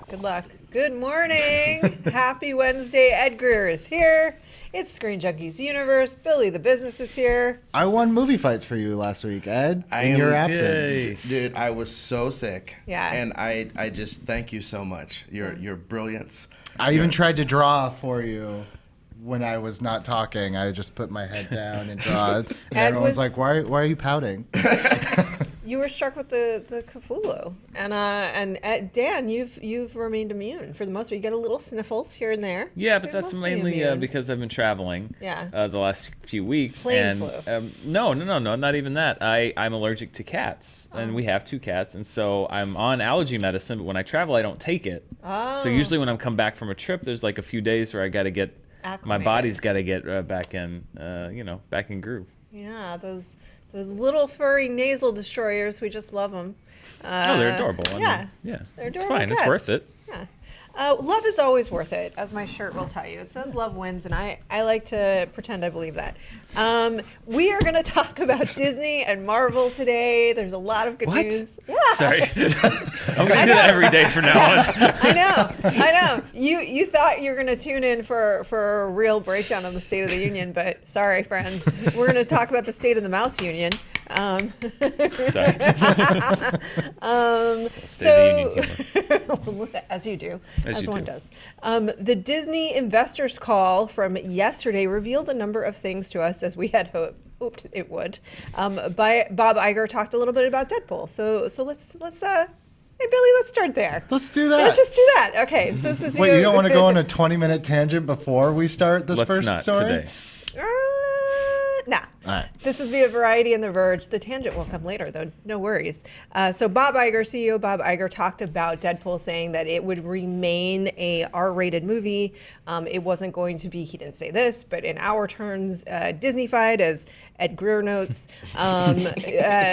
Good luck. Good morning. Happy Wednesday. Ed Greer is here. It's Screen Junkies Universe. Billy the Business is here. I won movie fights for you last week, Ed. In your absence. Dude, I was so sick. Yeah. And I just thank you so much. Your brilliance. I even tried to draw for you when I was not talking. I just put my head down and draw. And everyone's like, why are you pouting? You were struck with the Cthulhu, and Dan, you've remained immune for the most part. You get a little sniffles here and there. Yeah, but that's mainly because I've been traveling. Yeah. The last few weeks. Plain flu. No, not even that. I'm allergic to cats, and we have 2 cats, and so I'm on allergy medicine. But when I travel, I don't take it. Oh. So usually when I'm come back from a trip, there's like a few days where I got to get my body's got to get back in, back in groove. Yeah, those little furry nasal destroyers, we just love them. They're adorable. Yeah. Yeah, they're adorable it's fine. cats. It's worth it. Yeah. Love is always worth it, as my shirt will tell you. It says love wins, and I like to pretend I believe that. We are going to talk about Disney and Marvel today. There's a lot of good news. Yeah. Sorry. I'm going to do that every day from now on. I know. You thought you were going to tune in for a real breakdown of the State of the Union, but sorry, friends. We're going to talk about the State of the Mouse Union. Sorry. As you do, as one do. does. The Disney investors call from yesterday revealed a number of things to us as we had hoped it would. Bob Iger talked a little bit about Deadpool. So let's hey Billy, let's start there. Let's do that. Let's just do that. Okay. So this is Wait, you don't want to go on a 20-minute tangent before we start this Let's first not story? today. Nah. All right. This is via Variety and The Verge. The tangent will come later, though. No worries. So Bob Iger, CEO Bob Iger, talked about Deadpool, saying that it would remain a R-rated movie. It wasn't going to be, he didn't say this, but in our terms, Disney-fied, as Ed Greer notes.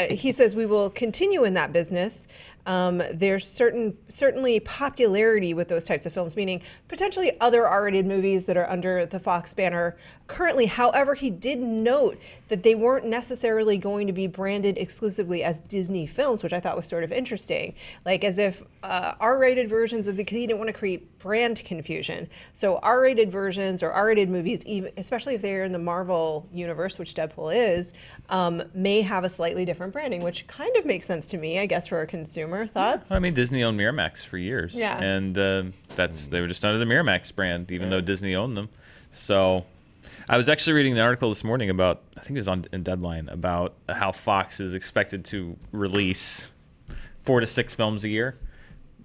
He says, we will continue in that business. There's certainly popularity with those types of films, meaning potentially other R-rated movies that are under the Fox banner currently. However, he did note that they weren't necessarily going to be branded exclusively as Disney films, which I thought was sort of interesting. Like as if R-rated versions of because he didn't want to create brand confusion. So R-rated versions or R-rated movies, even especially if they're in the Marvel universe, which Deadpool is, may have a slightly different branding, which kind of makes sense to me, I guess, for a consumer. Thoughts? I mean, Disney owned Miramax for years. Yeah. And they were just under the Miramax brand, even though Disney owned them. So I was actually reading the article this morning about, I think it was in Deadline, about how Fox is expected to release 4 to 6 films a year,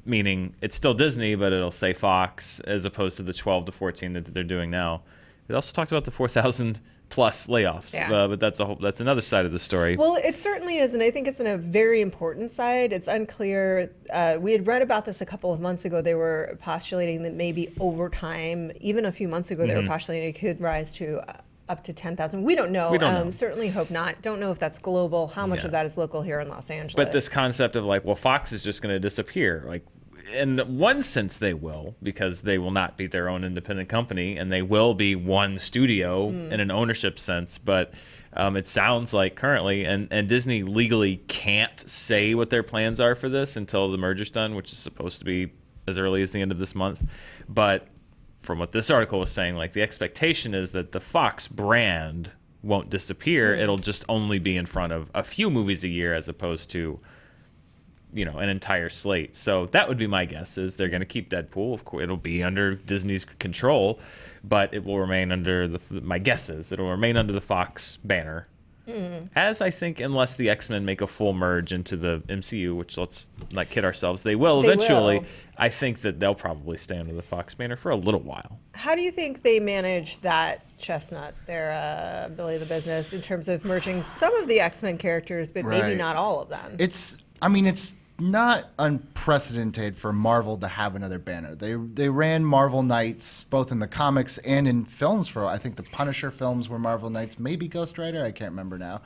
meaning it's still Disney, but it'll say Fox as opposed to the 12 to 14 that they're doing now. It also talked about the 4,000 plus layoffs, but that's another side of the story. Well, it certainly is, and I think it's in a very important side. It's unclear. We had read about this a couple of months ago. They were postulating that maybe over time, even a few months ago, they were postulating it could rise to up to 10,000. We don't know. Certainly hope not. Don't know if that's global. How much of that is local here in Los Angeles? But this concept of like, well, Fox is just going to disappear, like. In one sense, they will, because they will not be their own independent company, and they will be one studio in an ownership sense. But it sounds like currently, and Disney legally can't say what their plans are for this until the merger's done, which is supposed to be as early as the end of this month. But from what this article was saying, like the expectation is that the Fox brand won't disappear. It'll just only be in front of a few movies a year as opposed to an entire slate. So that would be my guess, is they're going to keep Deadpool. Of course, it'll be under Disney's control, but it will remain under my guess is it'll remain under the Fox banner. As I think, unless the X-Men make a full merge into the MCU, which let's not kid ourselves, they will eventually. I think that they'll probably stay under the Fox banner for a little while. How do you think they manage that chestnut there, Billy the Business, in terms of merging some of the X-Men characters, but maybe not all of them? It's not unprecedented for Marvel to have another banner. They ran Marvel Knights both in the comics and in films for, I think the Punisher films were Marvel Knights, maybe Ghost Rider, I can't remember now.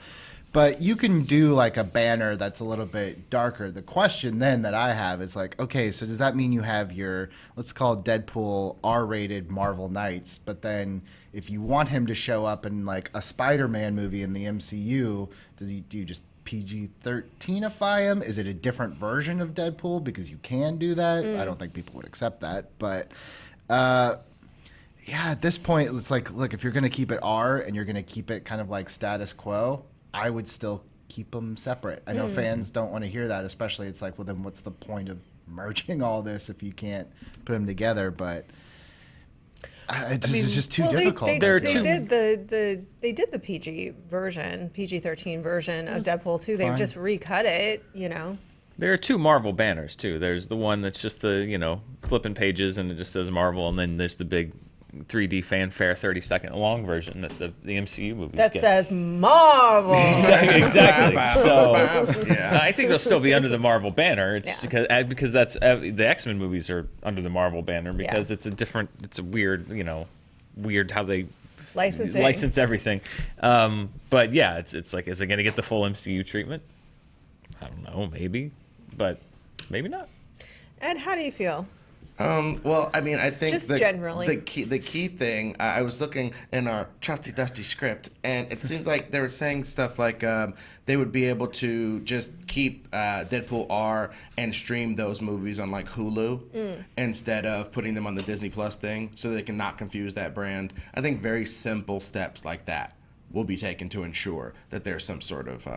But you can do like a banner that's a little bit darker. The question then that I have is like, okay, so does that mean you have your, let's call it Deadpool R-rated Marvel Knights, but then if you want him to show up in like a Spider-Man movie in the MCU, do you just PG-13ify him? Is it a different version of Deadpool? Because you can do that. I don't think people would accept that. But yeah, at this point, it's like, look, if you're going to keep it R and you're going to keep it kind of like status quo, I would still keep them separate. I know fans don't want to hear that, especially it's like, well, then what's the point of merging all this if you can't put them together? But it's just too difficult. They did the PG version, PG-13 version of Deadpool too. They just recut it, you know. There are 2 Marvel banners too. There's the one that's just the, you know, flipping pages and it just says Marvel, and then there's the big 3D fanfare 30-second long version that the MCU movies that get. says Marvel. Exactly. So Yeah. I think they'll still be under the Marvel banner. It's because that's the X-Men movies are under the Marvel banner because it's a weird, you know, weird how they license everything. But yeah, it's like, is it going to get the full MCU treatment? I don't know, maybe, but maybe not. Ed, how do you feel? Well, I mean, I think Just generally. the key thing, I was looking in our trusty dusty script, and it seems like they were saying stuff like they would be able to just keep Deadpool R and stream those movies on like Hulu instead of putting them on the Disney Plus thing, so they can not confuse that brand. I think very simple steps like that will be taken to ensure that there's some sort of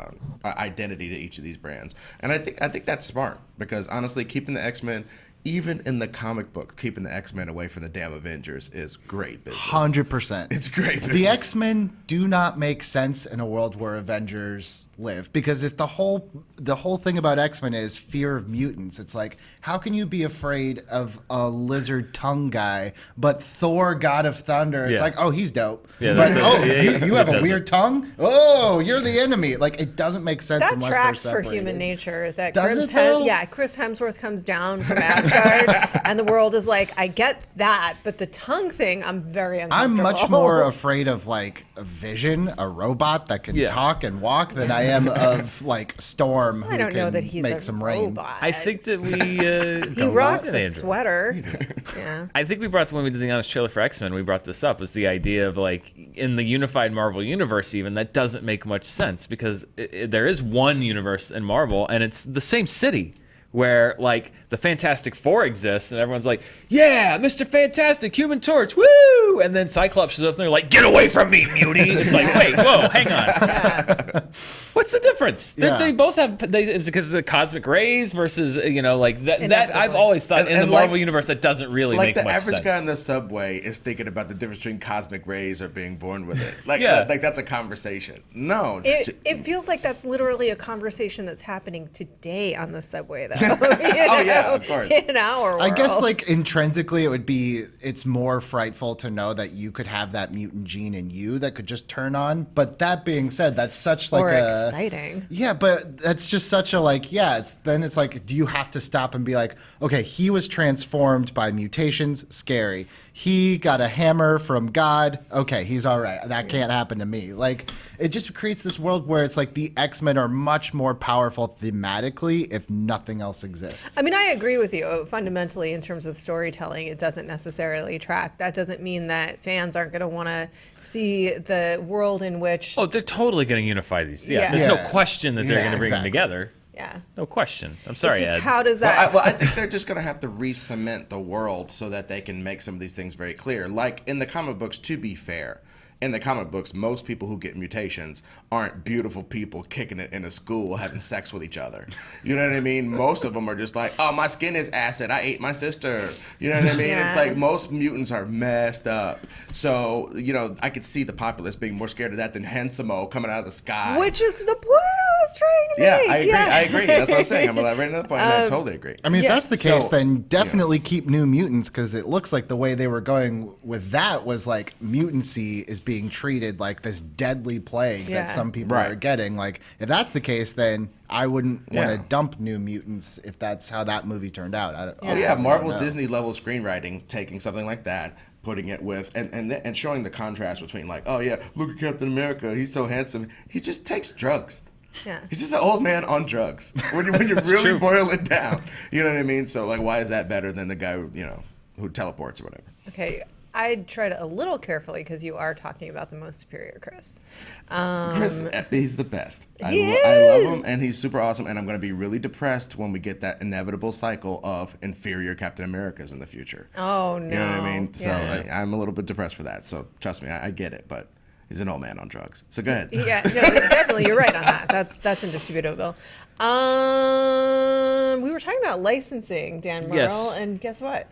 identity to each of these brands. And I think that's smart, because honestly, keeping the X-Men, even in the comic book, keeping the X-Men away from the damn Avengers is great business. 100%. It's great business. The X-Men do not make sense in a world where Avengers live, because if the whole thing about X-Men is fear of mutants, it's like, how can you be afraid of a lizard tongue guy, but Thor, God of Thunder, it's like, oh, he's dope. Yeah, but you have a doesn't. weird tongue? Oh, you're the enemy. Like, it doesn't make sense That unless tracks they're for separated. human nature. That Does it, though? Chris Hemsworth comes down from Asgard, and the world is like, I get that, but the tongue thing, I'm very uncomfortable. I'm much more afraid of like a Vision, a robot that can talk and walk, than I am of like Storm. I don't know that he's make a some rain. robot. I think that we he rocks a Andrew. sweater. Yeah. I think we brought, when we did the honest trailer for X-Men, we brought this up, was the idea of like, in the unified Marvel universe, even, that doesn't make much sense, because there is one universe in Marvel and it's the same city where like the Fantastic Four exists and everyone's like, yeah, Mr. Fantastic, Human Torch, woo! And then Cyclops shows up and they're like, get away from me, mutie! It's like, wait, whoa, hang on. What's the difference? They both have, it's because of the cosmic rays versus, you know, like that I've always thought in the Marvel universe that doesn't really make much sense. Like the average guy in the subway is thinking about the difference between cosmic rays or being born with it. Like, like that's a conversation. No. It feels like that's literally a conversation that's happening today on the subway, though. Yeah, of course. In our world. I guess like intrinsically it's more frightful to know that you could have that mutant gene in you that could just turn on. But that being said, that's such like exciting. Yeah, but that's just such a like, it's like, do you have to stop and be like, okay, he was transformed by mutations, scary. He got a hammer from God, okay, he's all right. That can't happen to me. Like, it just creates this world where it's like the X-Men are much more powerful thematically if nothing else exists. I mean, I agree with you. Fundamentally, in terms of storytelling, it doesn't necessarily track. That doesn't mean that fans aren't going to want to see the world in which... Oh, they're totally going to unify these. Yeah, Yeah. there's Yeah. no question that they're going to bring them together. Yeah. No question. I'm sorry, It's just Ed. how does that... Well, I think they're just going to have to re-cement the world so that they can make some of these things very clear. Like in the comic books, to be fair, in the comic books, most people who get mutations aren't beautiful people kicking it in a school having sex with each other. You know what I mean? Most of them are just like, oh, my skin is acid. I ate my sister. You know what I mean? Yeah. It's like most mutants are messed up. So, you know, I could see the populace being more scared of that than Hensamo coming out of the sky. Which is the point I was trying to make. I agree. I agree. That's what I'm saying. I'm elaborating on the point. I totally agree. I mean, if that's the case, So, then definitely keep New Mutants, because it looks like the way they were going with that was like mutancy is being treated like this deadly plague Yeah. that some people Right. are getting. Like, if that's the case, then I wouldn't want Yeah. to dump New Mutants if that's how that movie turned out. Oh yeah, Marvel, know. Disney level screenwriting, taking something like that, putting it with, and showing the contrast between like, oh yeah, look at Captain America, he's so handsome. He just takes drugs. Yeah. He's just an old man on drugs. When you really boil it down, you know what I mean. So like, why is that better than the guy who teleports or whatever? Okay. I'd tread a little carefully because you are talking about the most superior Chris. Chris, he's the best. I love him, and he's super awesome. And I'm going to be really depressed when we get that inevitable cycle of inferior Captain Americas in the future. Oh, no. You know what I mean? So Yeah. I'm a little bit depressed for that. So trust me, I get it, but he's an old man on drugs. So go ahead. Yeah, no, definitely, you're right on that. That's indisputable. We were talking about licensing, Dan Murrell, and guess what?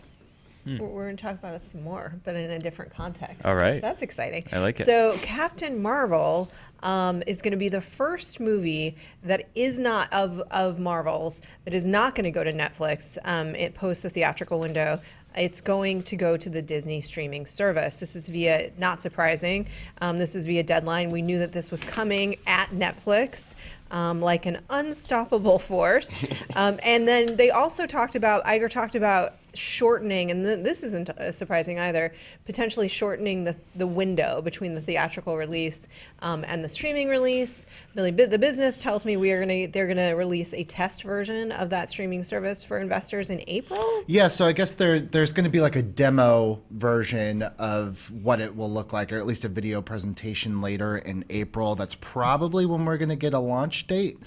We're going to talk about it some more, but in a different context. All right. That's exciting. I like it. So Captain Marvel is going to be the first movie that is not of Marvel's that is not going to go to Netflix. It posts the theatrical window. It's going to go to the Disney streaming service. This is via, not surprising, this is via deadline. We knew that this was coming at Netflix. Like an unstoppable force. And then they also talked about, Iger talked about shortening, and this isn't surprising either, potentially shortening the window between the theatrical release and the streaming release. The business tells me they're gonna release a test version of that streaming service for investors in April. Yeah, so I guess there's going to be like a demo version of what it will look like, or at least a video presentation later in April. That's probably when we're going to get a launch date.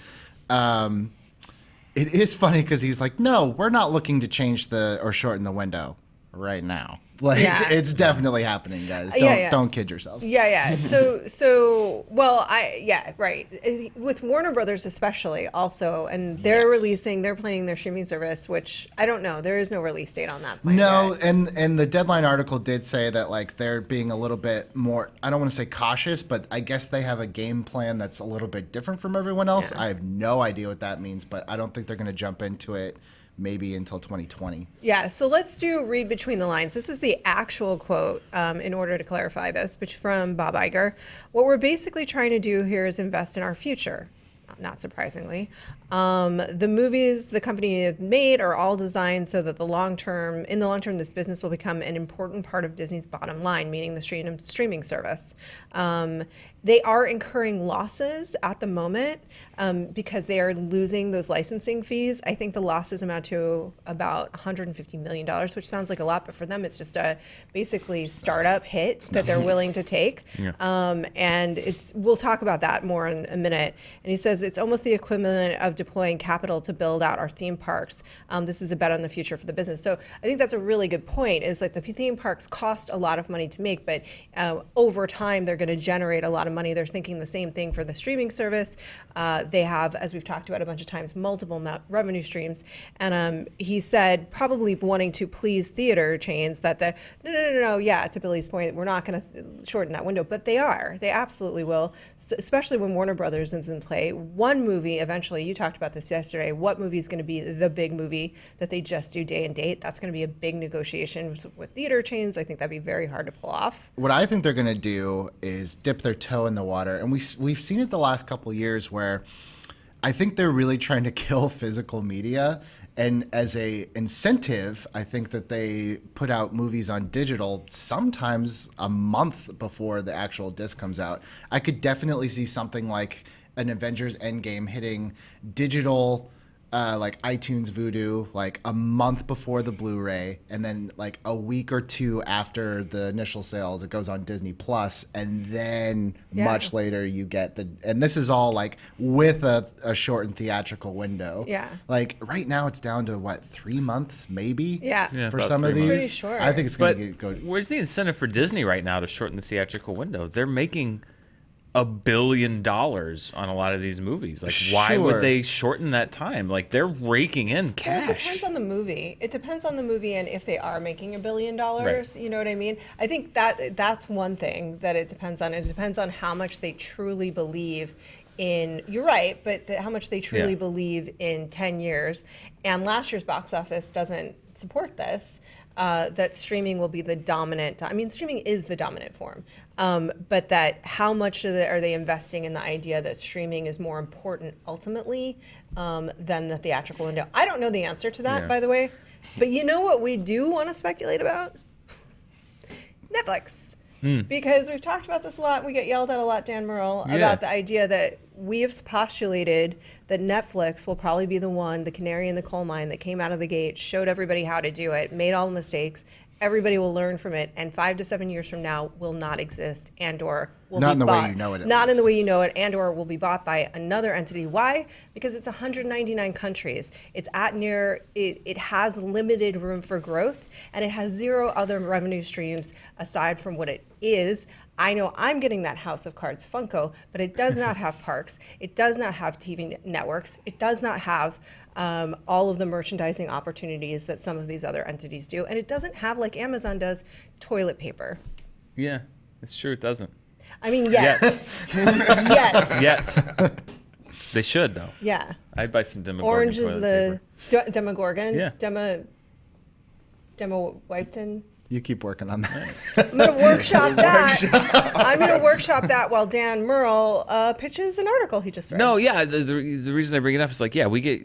It is funny because he's like, no, we're not looking to change or shorten the window right now. Like, Yeah. it's definitely happening, guys. Don't kid yourselves. Yeah. Right. With Warner Brothers especially also, and they're planning their streaming service, which I don't know. There is no release date on that plan No, yet. and the Deadline article did say that like they're being a little bit more, I don't want to say cautious, but I guess they have a game plan that's a little bit different from everyone else. Yeah. I have no idea what that means, but I don't think they're going to jump into it maybe until 2020. Yeah, so let's read between the lines. This is the actual quote in order to clarify this, which from Bob Iger. What we're basically trying to do here is invest in our future. Not surprisingly. The movies the company has made are all designed so that in the long term, this business will become an important part of Disney's bottom line, meaning the streaming service. They are incurring losses at the moment because they are losing those licensing fees. I think the losses amount to about $150 million, which sounds like a lot, but for them it's just a basically startup hit that they're willing to take. Yeah. And we'll talk about that more in a minute. And he says it's almost the equivalent of deploying capital to build out our theme parks. This is a bet on the future for the business. So I think that's a really good point, is like the theme parks cost a lot of money to make, but over time they're going to generate a lot of money. They're thinking the same thing for the streaming service. They have, as we've talked about a bunch of times, multiple revenue streams. And he said, probably wanting to please theater chains, that no, yeah, to Billy's point, we're not going to shorten that window, but they are. They absolutely will, especially when Warner Brothers is in play. One movie, eventually, you talked about this yesterday, what movie is going to be the big movie that they just do day and date? That's going to be a big negotiation with theater chains. I think that'd be very hard to pull off. What I think they're going to do is dip their toe in the water. And we've seen it the last couple of years where I think they're really trying to kill physical media. And as a incentive, I think that they put out movies on digital sometimes a month before the actual disc comes out. I could definitely see something like an Avengers Endgame hitting digital, like iTunes Vudu, like a month before the Blu-ray, and then like a week or two after the initial sales, it goes on Disney Plus, and then much later you get and this is all like with a shortened theatrical window. Yeah. Like right now it's down to what, 3 months maybe? Yeah. For about some of 3 these. months. Pretty short. I think it's But going to go. where's the incentive for Disney right now to shorten the theatrical window? They're making $1 billion on a lot of these movies. Like, why Sure. would they shorten that time? Like, they're raking in Well, cash. it depends on the movie. It depends on the movie and if they are making $1 billion. Right. You know what I mean? I think that's one thing that it depends on. It depends on how much they truly believe in. You're right, but how much they truly believe in 10 years. And last year's box office doesn't support this. That streaming will be the dominant. I mean, streaming is the dominant form, but that how much are they investing in the idea that streaming is more important ultimately than the theatrical window? I don't know the answer to that, Yeah. by the way. But you know what we do want to speculate about? Netflix. Because we've talked about this a lot, and we get yelled at a lot, Dan Murrell, about the idea that we have postulated that Netflix will probably be the canary in the coal mine that came out of the gate, showed everybody how to do it, made all the mistakes, everybody will learn from it, and 5 to 7 years from now will not exist, and/or will Not be in the way bought. you know it, at Not in the least. way you know it, and/or will be bought by another entity. Why? Because it's 199 countries. It's it has limited room for growth, and it has 0 other revenue streams aside from what it is. I know I'm getting that House of Cards Funko, but it does not have parks. It does not have TV networks. It does not have all of the merchandising opportunities that some of these other entities do. And it doesn't have, like Amazon does, toilet paper. Yeah, it's true. It doesn't. I mean, yet. Yes. Yet. They should, though. Yeah. I'd buy some Demogorgon Orange is toilet the paper. Demogorgon. Yeah. Demo Wipton. You keep working on that. I'm going to workshop that. I'm going to workshop that while Dan Murrell pitches an article he just read. No, yeah. The reason I bring it up is like, yeah, we get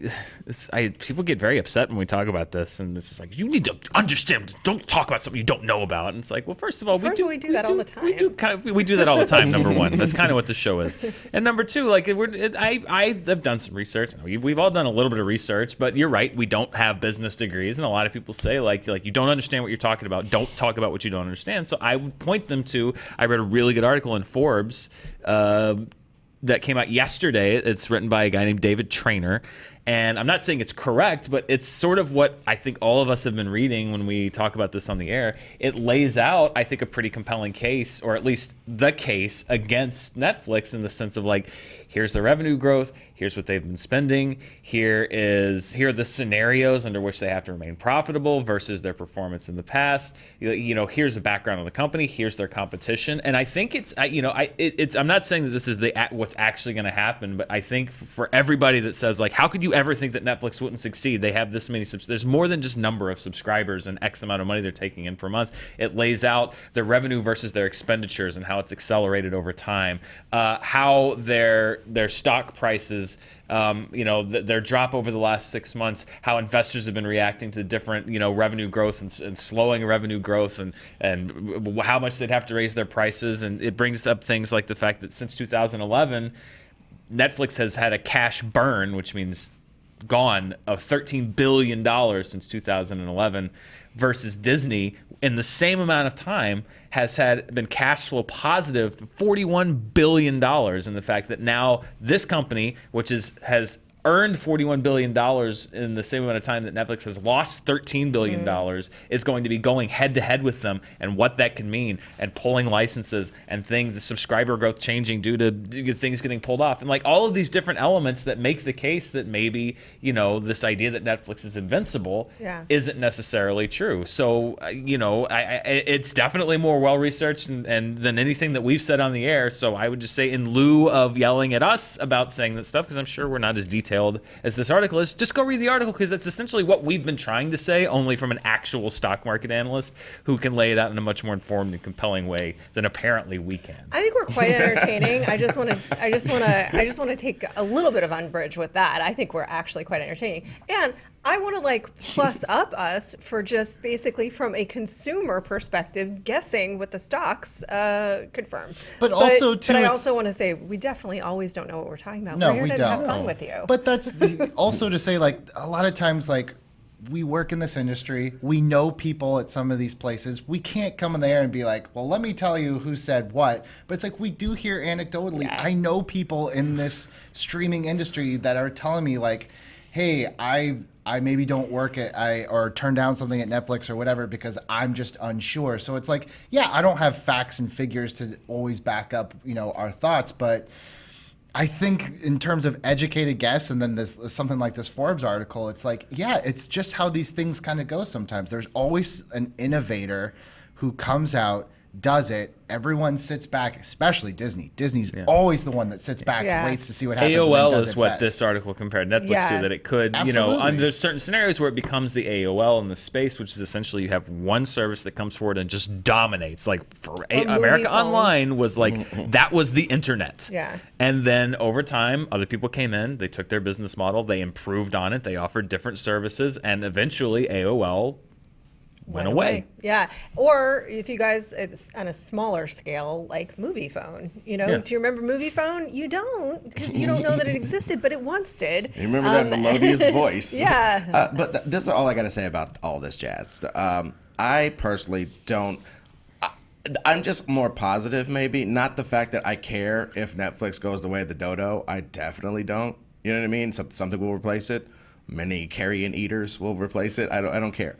people get very upset when we talk about this, and it's just like, you need to understand. Don't talk about something you don't know about. And it's like, well, first of all, we do that all the time. We do that all the time. Number one, that's kind of what the show is. And number two, like I've done some research. We've all done a little bit of research, but you're right. We don't have business degrees, and a lot of people say like you don't understand what you're talking about. Don't talk about what you don't understand. So I would point them to, I read a really good article in Forbes that came out yesterday. It's written by a guy named David Traynor. And I'm not saying it's correct, but it's sort of what I think all of us have been reading when we talk about this on the air. It lays out, I think, a pretty compelling case, or at least the case against Netflix in the sense of like, here's the revenue growth, here's what they've been spending, here are the scenarios under which they have to remain profitable versus their performance in the past. Here's the background of the company, here's their competition, and I think I'm not saying that this is what's actually going to happen, but I think for everybody that says like, how could you ever think that Netflix wouldn't succeed? They have this many there's more than just number of subscribers and X amount of money they're taking in per month. It lays out their revenue versus their expenditures and how it's accelerated over time, how their stock prices, their drop over the last 6 months, how investors have been reacting to different, revenue growth and slowing revenue growth and how much they'd have to raise their prices. And it brings up things like the fact that since 2011, Netflix has had a cash burn, which means gone, of $13 billion since 2011, versus Disney in the same amount of time has been cash flow positive $41 billion. And the fact that now this company, which has earned $41 billion in the same amount of time that Netflix has lost $13 billion, is going to be going head-to-head with them, and what that can mean, and pulling licenses and things, the subscriber growth changing due to things getting pulled off. And like all of these different elements that make the case that maybe, this idea that Netflix is invincible isn't necessarily true. So, it's definitely more well-researched and than anything that we've said on the air. So I would just say, in lieu of yelling at us about saying that stuff, because I'm sure we're not as detailed as this article is, just go read the article, because that's essentially what we've been trying to say, only from an actual stock market analyst who can lay it out in a much more informed and compelling way than apparently we can. I think we're quite entertaining. I just want to take a little bit of umbrage with that. I think we're actually quite entertaining, and I want to plus up us for just basically from a consumer perspective guessing what the stocks confirm. But also too, but I also want to say we definitely always don't know what we're talking about. No, we're here we to don't. have fun with you. But that's also to say, a lot of times, we work in this industry. We know people at some of these places. We can't come in there and be like, well, let me tell you who said what. But it's like we do hear anecdotally. Yeah. I know people in this streaming industry that are telling me hey, I maybe don't work or turn down something at Netflix or whatever because I'm just unsure. So it's I don't have facts and figures to always back up, our thoughts, but I think in terms of educated guess, and then this something like this Forbes article, it's it's just how these things kind of go sometimes. There's always an innovator who comes out, does it. Everyone sits back, especially Disney. Disney's always the one that sits back and waits to see what happens. AOL and then does is it what best. this article compared Netflix to, that it could, Absolutely. under certain scenarios where it becomes the AOL in the space, which is essentially you have one service that comes forward and just dominates. Like for America phone. Online was that was the internet. Yeah. And then over time, other people came in, they took their business model, they improved on it, they offered different services, and eventually AOL went away. Yeah. Or if you guys, it's on a smaller scale, like Movie Phone. Do you remember Movie Phone? You don't, because you don't know that it existed, but it once did. You remember that melodious voice. Yeah. But this is all I got to say about all this jazz. I personally don't. I'm just more positive, maybe. Not the fact that I care if Netflix goes the way of the dodo. I definitely don't. You know what I mean? Something will replace it. Many carrion eaters will replace it. I don't care.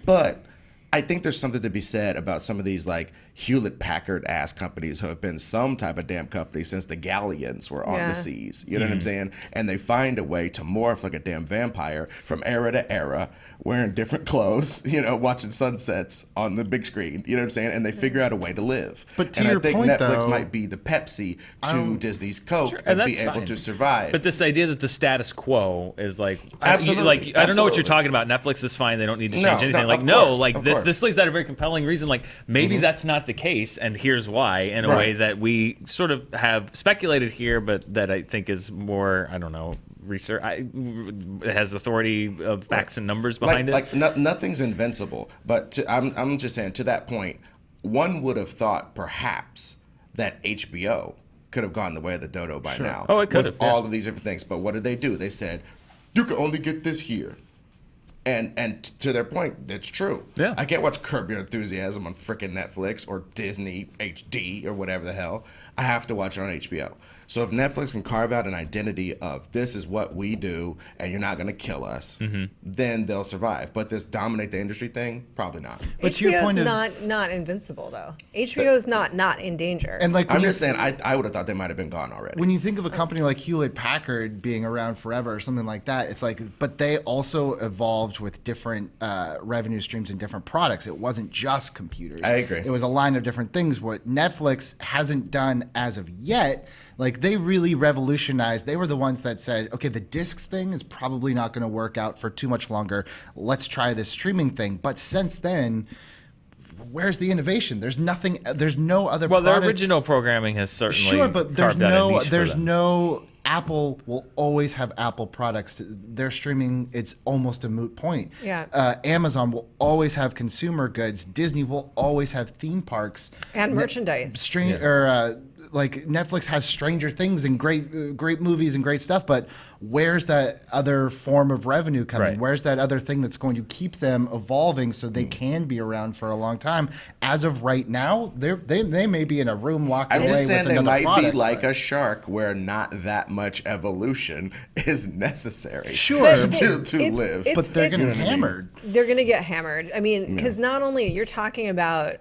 But I think there's something to be said about some of these like Hewlett-Packard ass companies who have been some type of damn company since the galleons were on the seas. You know what I'm saying? And they find a way to morph like a damn vampire from era to era, wearing different clothes, watching sunsets on the big screen. You know what I'm saying? And they figure out a way to live. But to and your I think point, Netflix though, might be the Pepsi to Disney's Coke and and be that's able fine. to survive. But this idea that the status quo is like, Absolutely. I don't know what you're Absolutely. talking about. Netflix is fine. They don't need to No, change anything. no, of course, of This lays out a very compelling reason. Like maybe that's not the case, and here's why. In a Right. way that we sort of have speculated here, but that I think is more, I don't know, research. It has authority of facts and numbers behind it. Nothing's invincible. But I'm just saying, to that point, one would have thought perhaps that HBO could have gone the way of the dodo by now. Oh, it could with have, yeah. all of these different things. But what did they do? They said, you can only get this here. And to their point, it's true. Yeah. I can't watch Curb Your Enthusiasm on frickin' Netflix or Disney HD or whatever the hell. I have to watch it on HBO. So if Netflix can carve out an identity of this is what we do and you're not going to kill us, then they'll survive. But this dominate the industry thing, probably not. But to your HBO point is of- not invincible though. HBO is not in danger. And like, I'm when you- just saying, I would have thought they might have been gone already. when you think of a company like Hewlett-Packard being around forever or something like that, it's like, but they also evolved with different revenue streams and different products. It wasn't just computers. I agree. It was a line of different things. What Netflix hasn't done as of yet, like they really revolutionized. They were the ones that said, okay, the discs thing is probably not going to work out for too much longer. Let's try this streaming thing. But since then, where's the innovation? There's nothing. There's no other. Well, their products. original programming has certainly Sure, but there's carved out a no, niche for there's them. no. Apple will always have Apple products. Their streaming, it's almost a moot point. Yeah. Amazon will always have consumer goods. Disney will always have theme parks And merchandise. Like Netflix has Stranger Things and great movies and great stuff. But where's that other form of revenue coming? Right. Where's that other thing that's going to keep them evolving so they can be around for a long time? As of right now, they may be in a room locked I'm away just saying with they another might product, be like but- a shark where not that much evolution is necessary Sure. to live. But they're it's- getting hammered. They're going to get hammered. I mean, because not only you're talking about,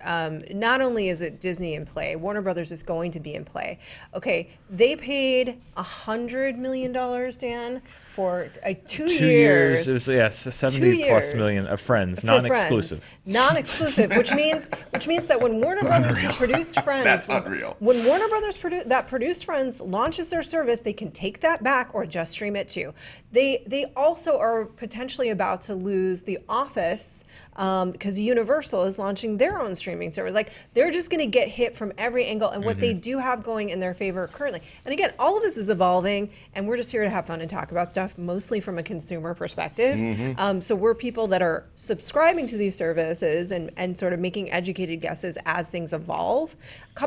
not only is it Disney in play, Warner Brothers is going to be in play. Okay, they paid $100 million, Dan, for 2 years. It was, yes, 70 2 plus years million of Friends, for non-exclusive. Friends. Non-exclusive, which means that when Warner Brothers produced Friends, That's unreal. When Warner Brothers produced Friends launches their service, they can take that back or just stream it too. They also are potentially about to lose The Office because Universal is launching their own streaming service. Like they're just going to get hit from every angle, and what they do have going in their favor currently. And again, all of this is evolving, and we're just here to have fun and talk about stuff, mostly from a consumer perspective. So we're people that are subscribing to these services and sort of making educated guesses as things evolve.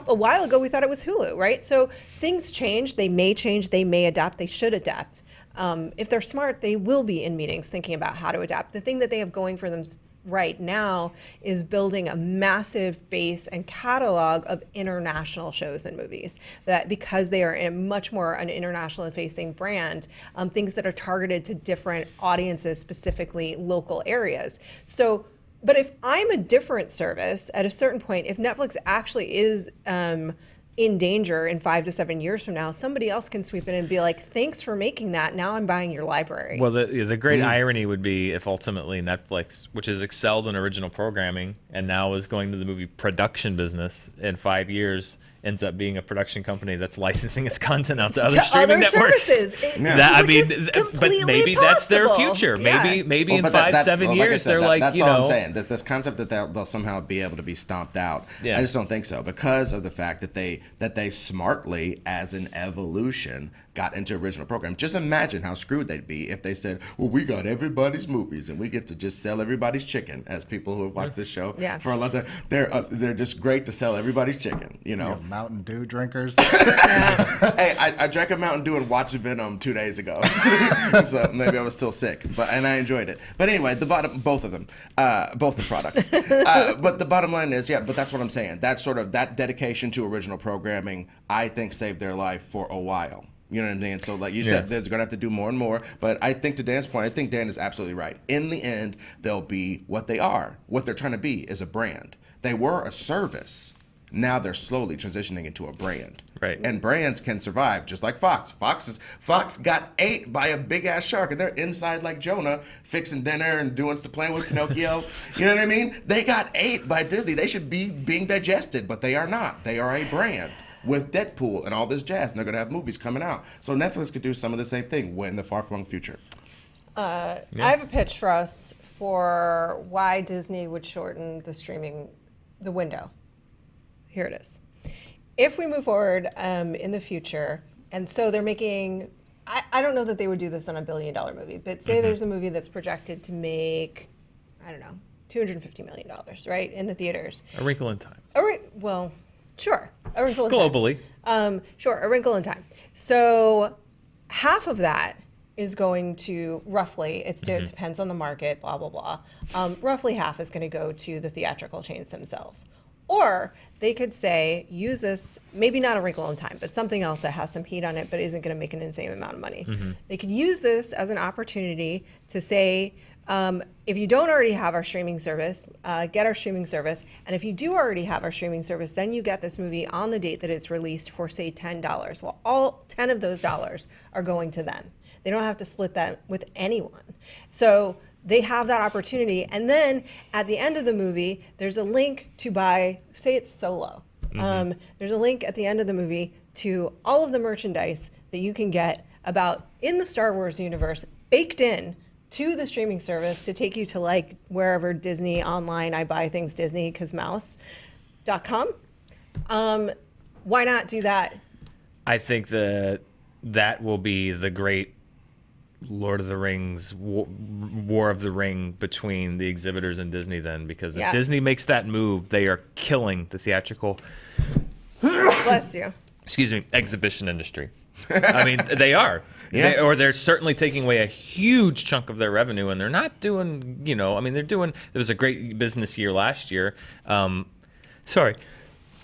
A while ago, we thought it was Hulu, right? So things change. They may adapt. They should adapt. If they're smart, they will be in meetings thinking about how to adapt. The thing that they have going for them right now is building a massive base and catalog of international shows and movies that, because they are much more an internationally facing brand, things that are targeted to different audiences, specifically local areas. So, but if I'm a different service at a certain point, if Netflix actually is in danger in 5 to 7 years from now, somebody else can sweep in and be like, thanks for making that. Now I'm buying your library. Well, the great irony would be if ultimately Netflix, which has excelled in original programming and now is going to the movie production business, in 5 years ends up being a production company that's licensing its content out to other streaming networks. Services. But maybe that's their future. Yeah. Maybe in Well, 5-7 like I years said, they're like, that's you all I'm know. saying. This concept that they'll somehow be able to be stomped out. Yeah. I just don't think so, because of the fact that they that they smartly, as an evolution, got into original program. Just imagine how screwed they'd be if they said, well, we got everybody's movies and we get to just sell everybody's chicken, as people who have watched this show for a long time. They're just great to sell everybody's chicken, you know. Mountain Dew drinkers. Hey, I drank a Mountain Dew and watched Venom 2 days ago. So maybe I was still sick, and I enjoyed it. But anyway, both of them, both the products. But the bottom line is, but that's what I'm saying. That sort of, that dedication to original programming, I think saved their life for a while. You know what I mean? So like you said, they're going to have to do more and more. But I think to Dan's point, I think Dan is absolutely right. In the end, they'll be what they are. What they're trying to be is a brand. They were a service. Now they're slowly transitioning into a brand. Right. And brands can survive, just like Fox. Fox got ate by a big ass shark, and they're inside like Jonah, fixing dinner and playing with Pinocchio. You know what I mean? They got ate by Disney. They should be being digested, but they are not. They are a brand with Deadpool and all this jazz, and they're going to have movies coming out. So Netflix could do some of the same thing in the far-flung future. I have a pitch for us for why Disney would shorten the window. Here it is. If we move forward in the future, and so they're making, I don't know that they would do this on $1 billion movie, but say there's a movie that's projected to make, I don't know, $250 million, right, in the theaters. A Wrinkle in Time. Well, sure, A Wrinkle in Globally. Time. Sure, A Wrinkle in Time. So half of that is going to roughly, it depends on the market, blah, blah, blah. Roughly half is going to go to the theatrical chains themselves. Or they could say, use this, maybe not A Wrinkle in Time, but something else that has some heat on it but isn't going to make an insane amount of money. They could use this as an opportunity to say, if you don't already have our streaming service, get our streaming service. And if you do already have our streaming service, then you get this movie on the date that it's released for, say, $10. Well, all 10 of those dollars are going to them. They don't have to split that with anyone. So they have that opportunity. And then at the end of the movie, there's a link to buy, say it's Solo. There's a link at the end of the movie to all of the merchandise that you can get about in the Star Wars universe, baked in to the streaming service to take you to like wherever Disney online, I buy things Disney because mouse.com. Why not do that? I think that will be the great Lord of the Rings, War of the Ring between the exhibitors and Disney then, because if Disney makes that move, they are killing the theatrical Bless you. exhibition industry. I mean, they are. They're certainly taking away a huge chunk of their revenue, and they're not doing, there was a great business year last year.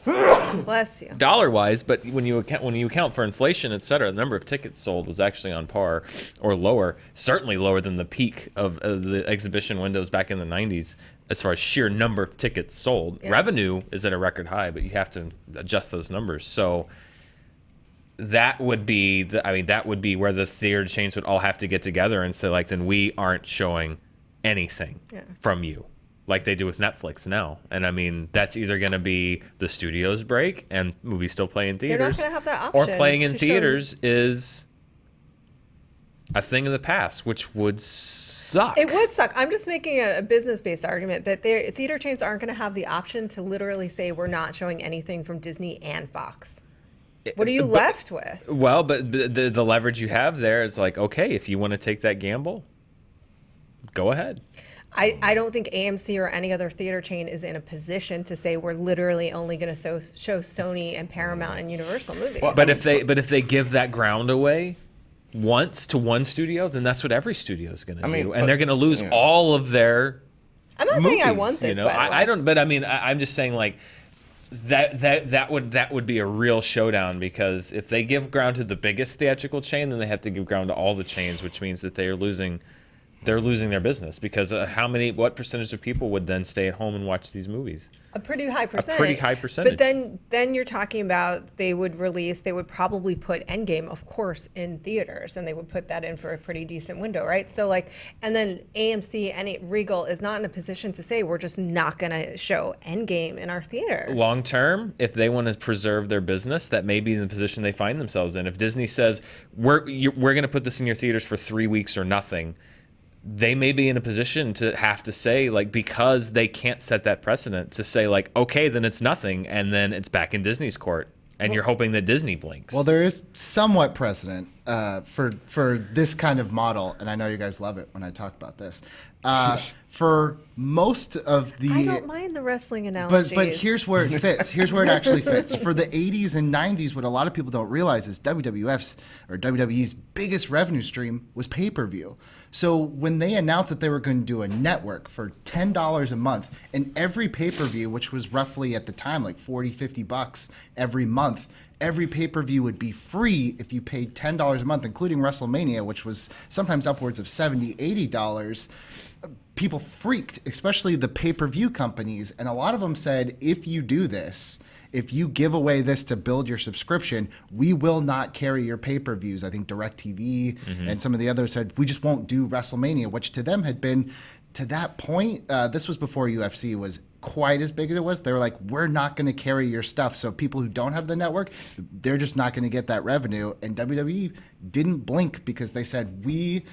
Bless you. Dollar-wise, but when you account for inflation, et cetera, the number of tickets sold was actually on par or lower, certainly lower than the peak of the exhibition windows back in the 90s as far as sheer number of tickets sold. Yeah. Revenue is at a record high, but you have to adjust those numbers. So that would be where the theater chains would all have to get together and say, like, then we aren't showing anything from you, like they do with Netflix now. And I mean, that's either going to be the studios break and movies still play in theaters. They're not going to have that option. Or playing in theaters is a thing of the past, which would suck. It would suck. I'm just making a business-based argument, but theater chains aren't going to have the option to literally say we're not showing anything from Disney and Fox. What are you left with? Well, but the leverage you have there is like, okay, if you want to take that gamble, go ahead. I don't think AMC or any other theater chain is in a position to say we're literally only going to show Sony and Paramount and Universal movies. Well, but if they give that ground away once to one studio, then that's what every studio is going to do, and they're going to lose all of their. I'm not saying I want this. I don't. But I mean, I'm just saying like that would be a real showdown, because if they give ground to the biggest theatrical chain, then they have to give ground to all the chains, which means that they're losing their business, because what percentage of people would then stay at home and watch these movies? A pretty high percentage. A pretty high percentage. But then you're talking about they would probably put Endgame, of course, in theaters, and they would put that in for a pretty decent window, right? So like, and then AMC and Regal is not in a position to say we're just not going to show Endgame in our theater. Long term, if they want to preserve their business, that may be the position they find themselves in. If Disney says we're going to put this in your theaters for 3 weeks or nothing, they may be in a position to have to say, like, because they can't set that precedent, to say like, okay, then it's nothing, and then it's back in Disney's court. And you're hoping that Disney blinks. Well, there is somewhat precedent for this kind of model, and I know you guys love it when I talk about this. For most of the, I don't mind the wrestling analogies. but here's where it fits. Here's where it actually fits. For the 80s and 90s, what a lot of people don't realize is WWE's biggest revenue stream was pay-per-view. So when they announced that they were going to do a network for $10 a month, and every pay-per-view, which was roughly at the time like $40-50 every month, every pay-per-view would be free if you paid $10 a month, including WrestleMania, which was sometimes upwards of $70-80. People freaked, especially the pay-per-view companies, and a lot of them said, if you do this, if you give away this to build your subscription, we will not carry your pay-per-views. I think DirecTV and some of the others said, we just won't do WrestleMania, which to them had been, to that point, this was before UFC was quite as big as it was. They were like, we're not going to carry your stuff. So people who don't have the network, they're just not going to get that revenue. And WWE didn't blink because they said, we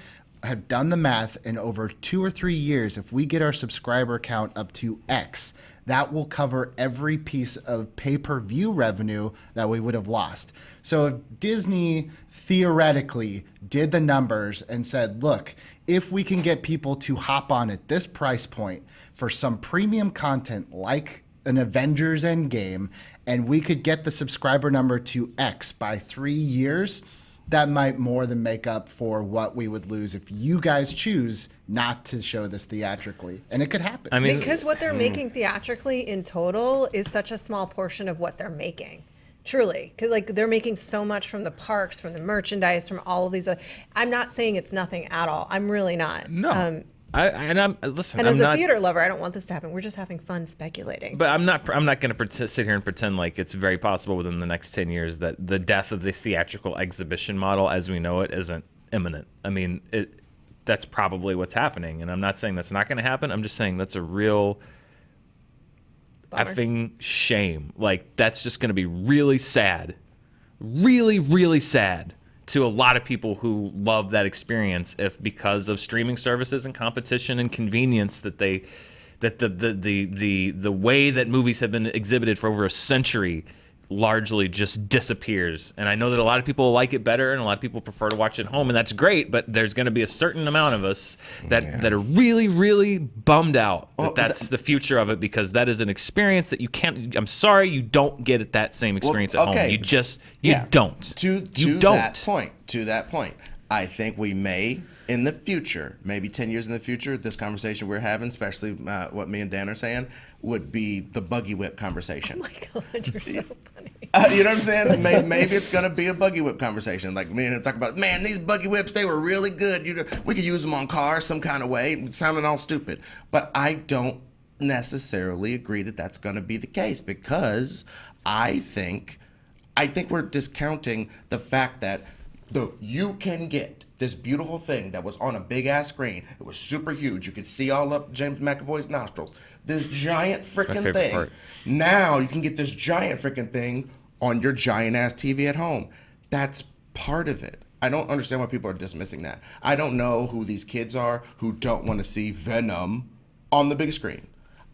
have done the math, and over 2 or 3 years, if we get our subscriber count up to X, that will cover every piece of pay-per-view revenue that we would have lost. So if Disney theoretically did the numbers and said, look, if we can get people to hop on at this price point for some premium content like an Avengers Endgame, and we could get the subscriber number to X by 3 years, that might more than make up for what we would lose if you guys choose not to show this theatrically. And it could happen. I mean, because what they're making theatrically in total is such a small portion of what they're making. Truly. Because like they're making so much from the parks, from the merchandise, from all of these other, I'm not saying it's nothing at all. I'm really not. No. Listen. And I'm as not, a theater lover, I don't want this to happen. We're just having fun speculating. But I'm not going to sit here and pretend like it's very possible within the next 10 years that the death of the theatrical exhibition model as we know it isn't imminent. I mean, that's probably what's happening, and I'm not saying that's not going to happen. I'm just saying that's a real Bummer. effing shame. Like, that's just going to be really sad. Really, really sad to a lot of people who love that experience, if because of streaming services and competition and convenience that the way that movies have been exhibited for over a century largely just disappears. And I know that a lot of people like it better and a lot of people prefer to watch it at home, and that's great, but there's going to be a certain amount of us that are really, really bummed out that that's the future of it, because that is an experience that you can't, I'm sorry, you don't get at that same experience at home. You just, you don't. To that point, I think we may, in the future, maybe 10 years in the future, this conversation we're having, especially what me and Dan are saying, would be the buggy whip conversation. Oh my God, you're so funny. You know what I'm saying? Maybe it's going to be a buggy whip conversation. Like me and him talk about, man, these buggy whips, they were really good. We could use them on cars some kind of way. It sounded all stupid. But I don't necessarily agree that that's going to be the case, because I think we're discounting the fact that you can get this beautiful thing that was on a big ass screen. It was super huge. You could see all up James McAvoy's nostrils. This giant freaking thing. Part. Now you can get this giant freaking thing on your giant ass TV at home. That's part of it. I don't understand why people are dismissing that. I don't know who these kids are who don't want to see Venom on the big screen.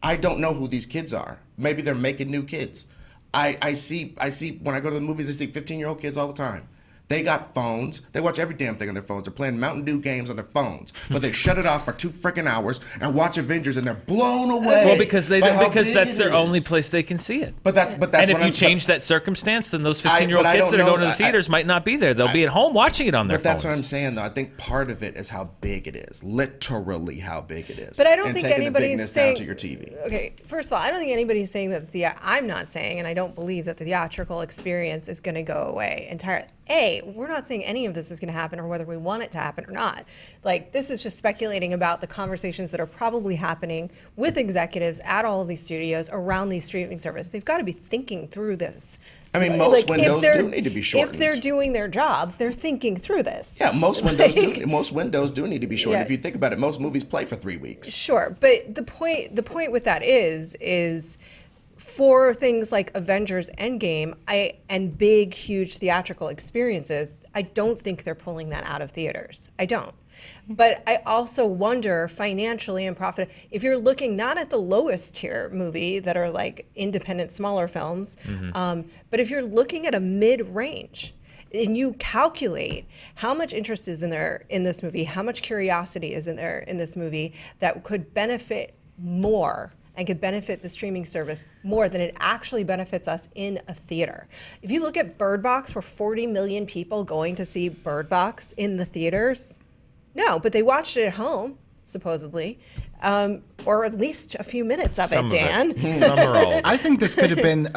I don't know who these kids are. Maybe they're making new kids. I see when I go to the movies, I see 15-year-old kids all the time. They got phones. They watch every damn thing on their phones. They're playing Mountain Dew games on their phones, but they shut it off for 2 freaking hours and watch Avengers, and they're blown away. Well, because that's their only place they can see it. But that's and if you change that circumstance, then those 15-year-old kids that are going to the theaters might not be there. They'll be at home watching it on their phones. But that's what I'm saying, though. I think part of it is how big it is, literally how big it is. But I don't and think taking anybody's the bigness saying, down to your TV. Okay, first of all, I don't think anybody's saying that I'm not saying, and I don't believe that the theatrical experience is going to go away entirely. We're not saying any of this is going to happen or whether we want it to happen or not. Like, this is just speculating about the conversations that are probably happening with executives at all of these studios around these streaming services. They've got to be thinking through this. I mean, most windows do need to be shortened. If they're doing their job, they're thinking through this. Yeah, most windows do need to be shortened. Yeah. If you think about it, most movies play for 3 weeks. Sure, but the point with that is for things like Avengers Endgame and big, huge theatrical experiences, I don't think they're pulling that out of theaters. I don't. But I also wonder financially and profit, if you're looking not at the lowest tier movie that are like independent, smaller films, but if you're looking at a mid-range, and you calculate how much interest is in there in this movie, how much curiosity is in there in this movie that could benefit more and could benefit the streaming service more than it actually benefits us in a theater. If you look at Bird Box, were 40 million people going to see Bird Box in the theaters? No, but they watched it at home, supposedly, or at least a few minutes of Some it, Dan. Some or all. I think this could have been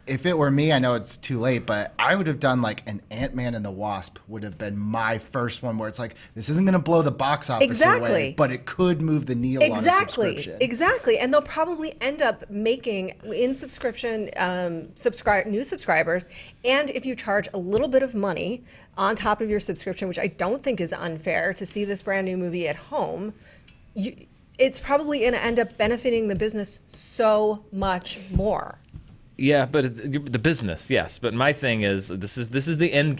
if it were me, I know it's too late, but I would have done like an Ant-Man and the Wasp would have been my first one where it's like, this isn't going to blow the box office away, but it could move the needle on a subscription. Exactly. And they'll probably end up making in subscription new subscribers. And if you charge a little bit of money on top of your subscription, which I don't think is unfair to see this brand new movie at home, it's probably going to end up benefiting the business so much more. Yeah, but the business, yes. But my thing is, this is the end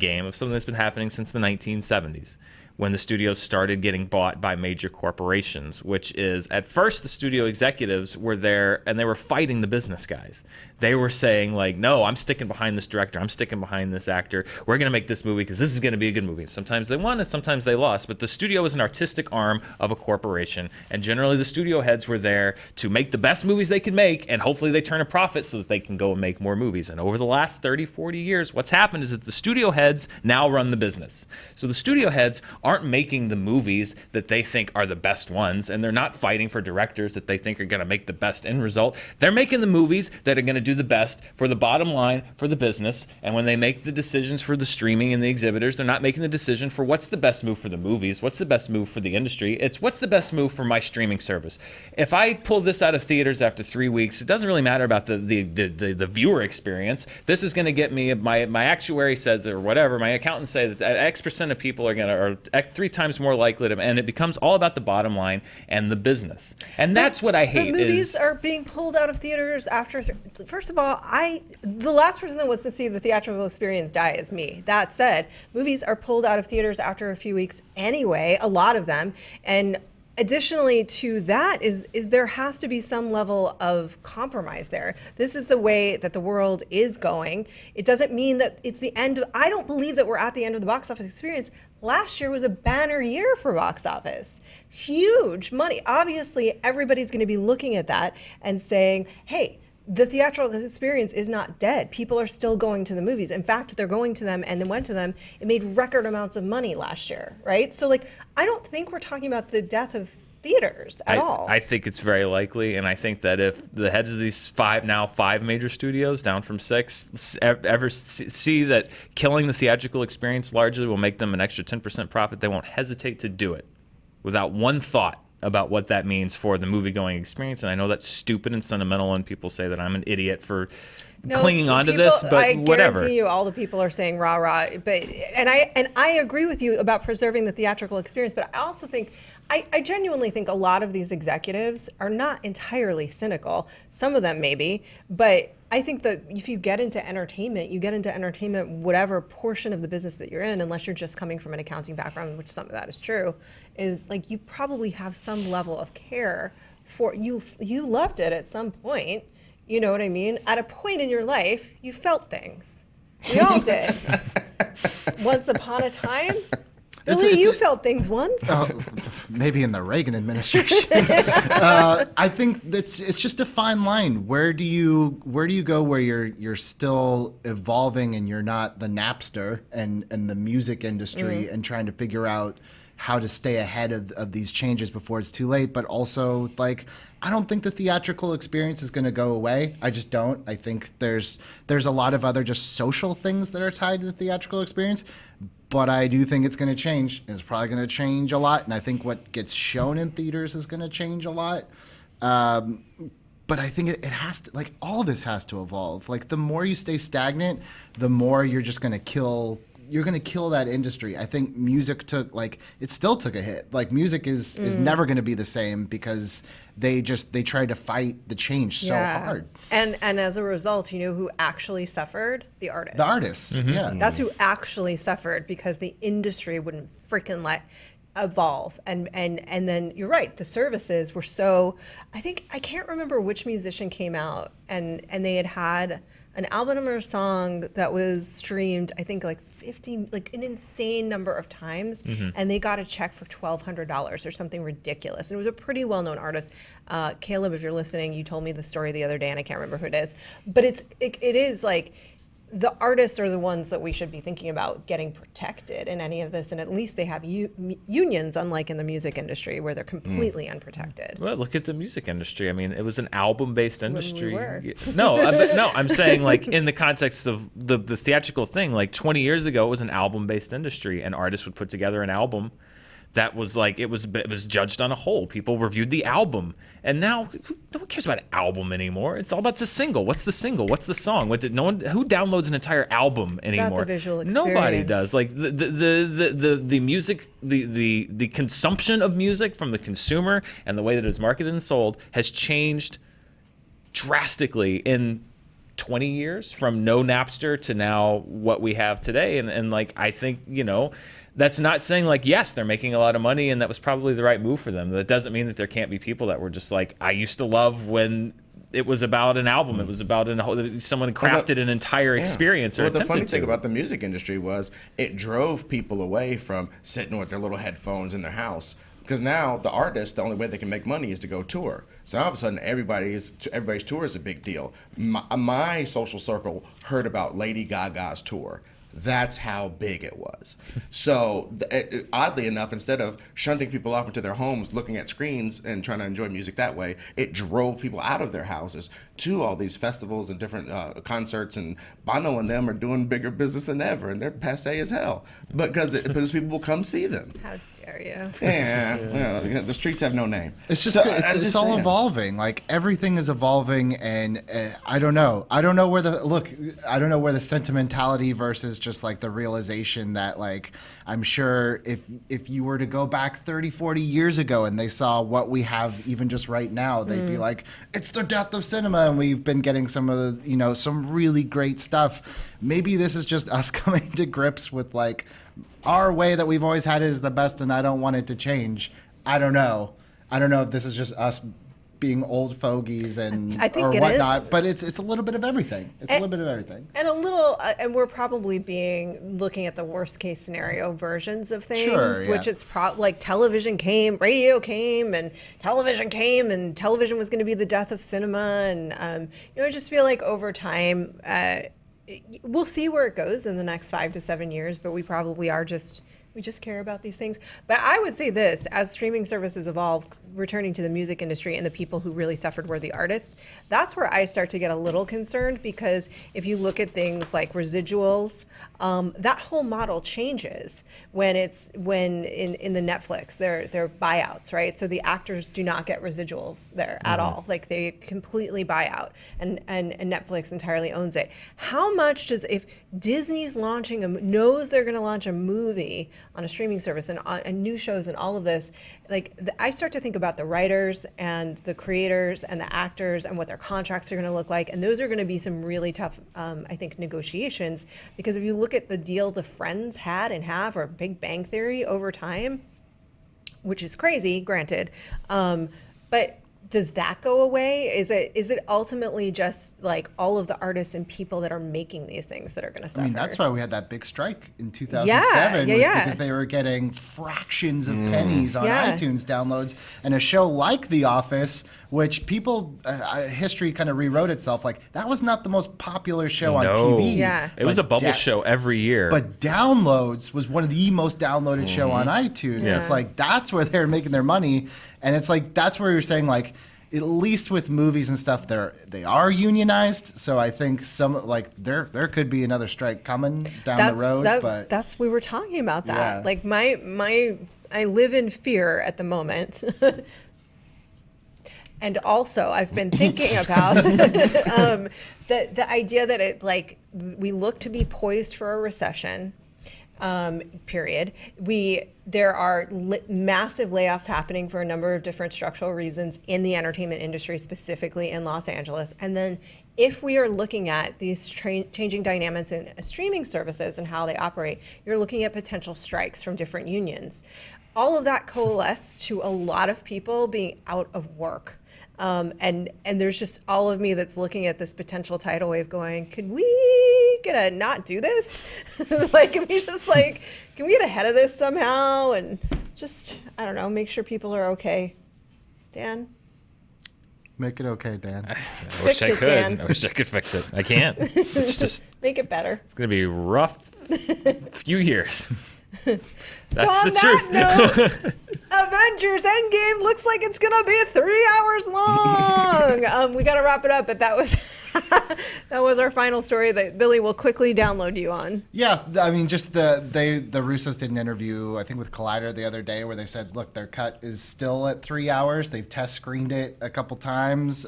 game of something that's been happening since the 1970s, when the studios started getting bought by major corporations. Which is, at first, the studio executives were there and they were fighting the business guys. They were saying like, no, I'm sticking behind this director, I'm sticking behind this actor. We're going to make this movie because this is going to be a good movie. And sometimes they won and sometimes they lost. But the studio is an artistic arm of a corporation, and generally the studio heads were there to make the best movies they can make, and hopefully they turn a profit so that they can go and make more movies. And over the last 30, 40 years, what's happened is that the studio heads now run the business. So the studio heads aren't making the movies that they think are the best ones, and they're not fighting for directors that they think are going to make the best end result. They're making the movies that are going to do the best for the bottom line for the business. And when they make the decisions for the streaming and the exhibitors, they're not making the decision for what's the best move for the movies, what's the best move for the industry. It's what's the best move for my streaming service. If I pull this out of theaters after 3 weeks, it doesn't really matter about the viewer experience. This is going to get me, my actuary says, or whatever, my accountants say that X% of people are going to, are 3 times more likely to, and it becomes all about the bottom line and the business. And that's what I hate. But movies are being pulled out of theaters after, first of all, the last person that wants to see the theatrical experience die is me. That said, movies are pulled out of theaters after a few weeks anyway, a lot of them. And additionally to that is there has to be some level of compromise there. This is the way that the world is going. It doesn't mean that it's the end of, I don't believe that we're at the end of the box office experience. Last year was a banner year for box office. Huge money. Obviously, everybody's going to be looking at that and saying, hey, the theatrical experience is not dead. People are still going to the movies. In fact, they're going to them and then went to them. It made record amounts of money last year, right? So like, I don't think we're talking about the death of theaters at all. I think it's very likely, and I think that if the heads of these five major studios, down from 6, ever see that killing the theatrical experience largely will make them an extra 10% profit, they won't hesitate to do it without one thought about what that means for the movie-going experience. And I know that's stupid and sentimental, and people say that I'm an idiot for clinging on to this, but I whatever. guarantee you all the people are saying rah rah. But I agree with you about preserving the theatrical experience, but I also think I genuinely think a lot of these executives are not entirely cynical. Some of them maybe, but I think that if you get into entertainment, whatever portion of the business that you're in, unless you're just coming from an accounting background, which some of that is true, is like you probably have some level of care for you. You loved it at some point. You know what I mean? At a point in your life, you felt things. We all did. Once upon a time. Billy, you felt things once. Maybe in the Reagan administration. I think it's just a fine line. Where do you go where you're still evolving and you're not the Napster and the music industry and trying to figure out how to stay ahead of these changes before it's too late, but also like I don't think the theatrical experience is going to go away. I just don't. I think there's a lot of other just social things that are tied to the theatrical experience, but I do think it's going to change. It's probably going to change a lot, and I think what gets shown in theaters is going to change a lot. But I think it has to, like, all of this has to evolve. Like, the more you stay stagnant, the more you're just going to kill kill that industry. I think music it still took a hit. Like music is never going to be the same because they tried to fight the change so hard. And as a result, you know who actually suffered? The artists. The artists, yeah. That's who actually suffered because the industry wouldn't freaking let evolve. And then you're right, the services were so, I can't remember which musician came out and they had an album or a song that was streamed, I think like 50, like an insane number of times, and they got a check for $1,200 or something ridiculous. And it was a pretty well-known artist. Caleb, if you're listening, you told me the story the other day, and I can't remember who it is. But it is like the artists are the ones that we should be thinking about getting protected in any of this, and at least they have unions, unlike in the music industry where they're completely unprotected. Well, look at the music industry. I mean, it was an album-based industry. we were. No, no, I'm saying like in the context of the theatrical thing, like 20 years ago, it was an album-based industry, and artists would put together an album that was like it was judged on a whole. People reviewed the album, and now no one cares about an album anymore. It's all about the single. What's the single? What's the song? Who downloads an entire album anymore? About the visual experience. Nobody does. Like the music, the consumption of music from the consumer and the way that it's marketed and sold has changed drastically in 20 years, from no Napster to now what we have today. And like I think, that's not saying like, yes, they're making a lot of money and that was probably the right move for them. That doesn't mean that there can't be people that were just like, I used to love when it was about an album. It was about someone crafted an entire experience. Well, the funny thing about the music industry was it drove people away from sitting with their little headphones in their house. Because now the artists, the only way they can make money is to go tour. So all of a sudden, everybody's tour is a big deal. My social circle heard about Lady Gaga's tour. That's how big it was. So oddly enough, instead of shunting people off into their homes, looking at screens and trying to enjoy music that way, it drove people out of their houses to all these festivals and different concerts. And Bono and them are doing bigger business than ever, and they're passe as hell because people will come see them. How dare you? Yeah, the streets have no name. It's just it's all evolving. Like everything is evolving, and I don't know. I don't know where the sentimentality versus just like the realization that like I'm sure if you were to go back 30, 40 years ago and they saw what we have even just right now, they'd be like, it's the death of cinema, and we've been getting some of the some really great stuff. Maybe this is just us coming to grips with like our way that we've always had it is the best, and I don't want it to change. I don't know if this is just us being old fogies and I think or it whatnot, is. but it's a little bit of everything. It's a little bit of everything. And we're probably looking at the worst case snenario versions of things, Sure, yeah. which it's like television came, radio came, and television was going to be the death of cinema. And, I just feel like over time, we'll see where it goes in the next 5 to 7 years, but we probably we just care about these things. But I would say this, as streaming services evolved, returning to the music industry and the people who really suffered were the artists, that's where I start to get a little concerned, because if you look at things like residuals, that whole model changes when in the Netflix, they're buyouts, right? So the actors do not get residuals there at all. Like they completely buy out, and Netflix entirely owns it. How much if Disney's knows they're going to launch a movie on a streaming service and new shows and all of this, I start to think about the writers and the creators and the actors and what their contracts are going to look like, and those are going to be some really tough, I think, negotiations, because if you look at the deal the Friends had and have, or Big Bang Theory over time, which is crazy, granted, but does that go away? Is it ultimately just like all of the artists and people that are making these things that are going to suffer? I mean, that's why we had that big strike in 2007. Because they were getting fractions of pennies on iTunes downloads. And a show like The Office, which history kind of rewrote itself. Like, that was not the most popular show on TV. Yeah. It was a bubble show every year. But downloads was one of the most downloaded show on iTunes. Yeah. It's like, that's where they're making their money. And it's like, that's where you're saying, like, at least with movies and stuff, they are unionized. So I think there could be another strike coming down the road. But we were talking about that. Yeah. Like I live in fear at the moment. And also, I've been thinking about the idea that we look to be poised for a recession. period. There are massive layoffs happening for a number of different structural reasons in the entertainment industry, specifically in Los Angeles. And then if we are looking at these changing dynamics in streaming services and how they operate, you're looking at potential strikes from different unions. All of that coalesced to a lot of people being out of work. And there's just all of me that's looking at this potential tidal wave going, could we not do this? Like, can we get ahead of this somehow and just, I don't know, make sure people are okay? Dan? Make it okay, Dan. I wish I could. Dan. I wish I could fix it. I can't. It's just, Make it better. it's going to be a rough few years. So That's on the that truth. note, Avengers Endgame looks like it's gonna be 3 hours long. We gotta wrap it up, but that was that was our final story that Billy will quickly download you on. Yeah, I mean, just the Russos did an interview, I think, with Collider the other day, where they said, look, their cut is still at 3 hours. They've test screened it a couple times.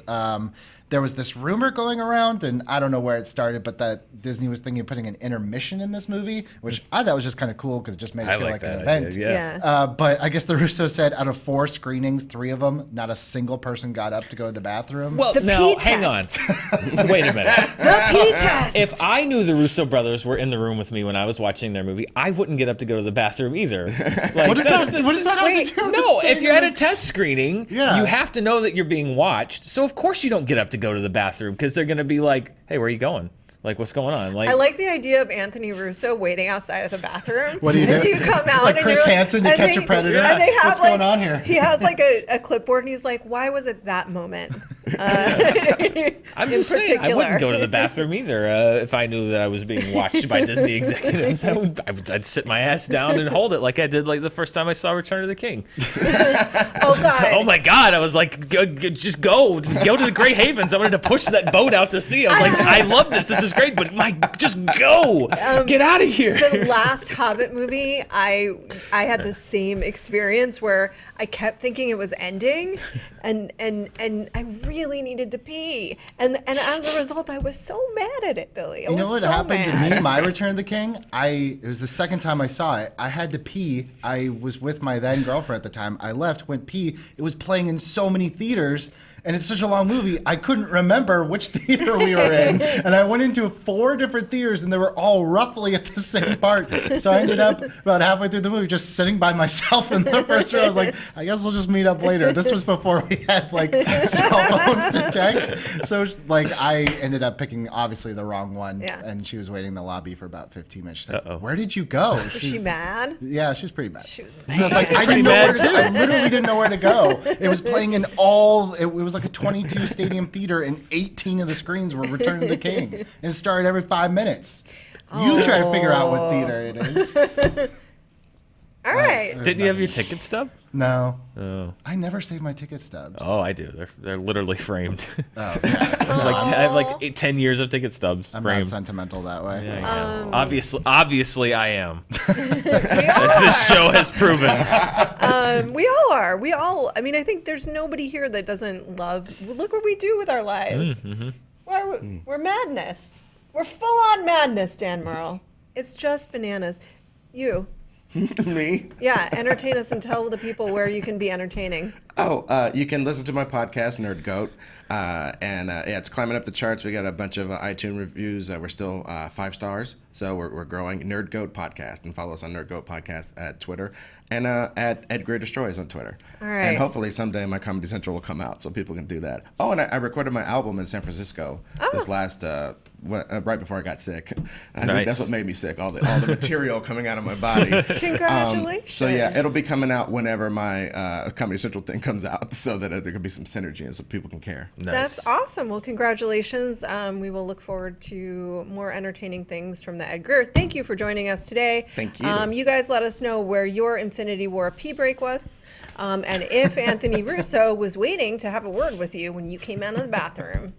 There was this rumor going around, and I don't know where it started, but that Disney was thinking of putting an intermission in this movie, which I thought was just kind of cool because it just made it I feel like like an that event. idea, Yeah. But I guess the Russos said out of 4 screenings, 3 of them, not a single person got up to go to the bathroom. Well, The now, pee hang on. test. Wait a minute. The pee test. If I knew the Russo brothers were in the room with me when I was watching their movie, I wouldn't get up to go to the bathroom either. Like, what does that have Wait, to do with No, staying if you're in at a test screening, Yeah. you have to know that you're being watched. So of course you don't get up to go to the bathroom because they're going to be like, "Hey, where are you going? Like, what's going on?" Like, I like the idea of Anthony Russo waiting outside of the bathroom. What do you do? And you come out Like and Chris you're Hansen to and Catch a Predator? And they have What's going on here? He has like a clipboard and he's like, "Why was it that moment?" I'm in just saying, I wouldn't particular. go to the bathroom either if I knew that I was being watched by Disney executives. I'd sit my ass down and hold it like I did like the first time I saw Return of the King. Oh God! Oh my God! I was like, just go to the Great Havens. I wanted to push that boat out to sea. I was like, I love this. This is great, but just go, get out of here. The last Hobbit movie, I had the same experience where I kept thinking it was ending, and I really needed to pee, and as a result, I was so mad at it, Billy. You know what happened to me, my Return of the King? It was the second time I saw it. I had to pee. I was with my then girlfriend at the time. I left, went pee. It was playing in so many theaters, and it's such a long movie, I couldn't remember which theater we were in. And I went into 4 different theaters, and they were all roughly at the same part. So I ended up about halfway through the movie just sitting by myself in the first row. I was like, I guess we'll just meet up later. This was before we had like cell phones to text. So like I ended up picking obviously the wrong one. Yeah. And she was waiting in the lobby for about 15 minutes. She's like, Uh-oh. where did you go? Was she mad? Yeah, she was pretty mad. She was I was like, I didn't know where to go. I literally didn't know where to go. It was playing in it was like a 22 stadium theater, and 18 of the screens were Return of the King. And it started every 5 minutes. You try to figure out what theater it is. All right. Didn't you have your ticket stub? No. Oh, I never save my ticket stubs. I do. They're literally framed. Oh, yeah. I have like 10 years of ticket stubs I'm not framed. sentimental that way. Yeah, I know. Obviously, I am. We all This show has proven. We all are. We all. I mean, I think there's nobody here that doesn't love. Look what we do with our lives. We're madness. We're full on madness, Dan Murrell. It's just bananas. You. Me? Yeah, entertain us and tell the people where you can be entertaining. You can listen to my podcast, Nerd Goat. It's climbing up the charts. We got a bunch of iTunes reviews. We're still 5 stars, so we're growing. Nerd Goat Podcast, and follow us on Nerd Goat Podcast at Twitter and at Greer Destroys on Twitter. All right. And hopefully someday my Comedy Central will come out, so people can do that. Oh, and I recorded my album in San Francisco this last right before I got sick. I think that's what made me sick. All the material coming out of my body. Congratulations. So yeah, it'll be coming out whenever my Comedy Central thing comes out, so that there could be some synergy and so people can care. That's awesome. Well, congratulations. We will look forward to more entertaining things from the Ed Greer. Thank you for joining us today. Thank you. You guys let us know where your Infinity War pee break was, and if Anthony Russo was waiting to have a word with you when you came out of the bathroom.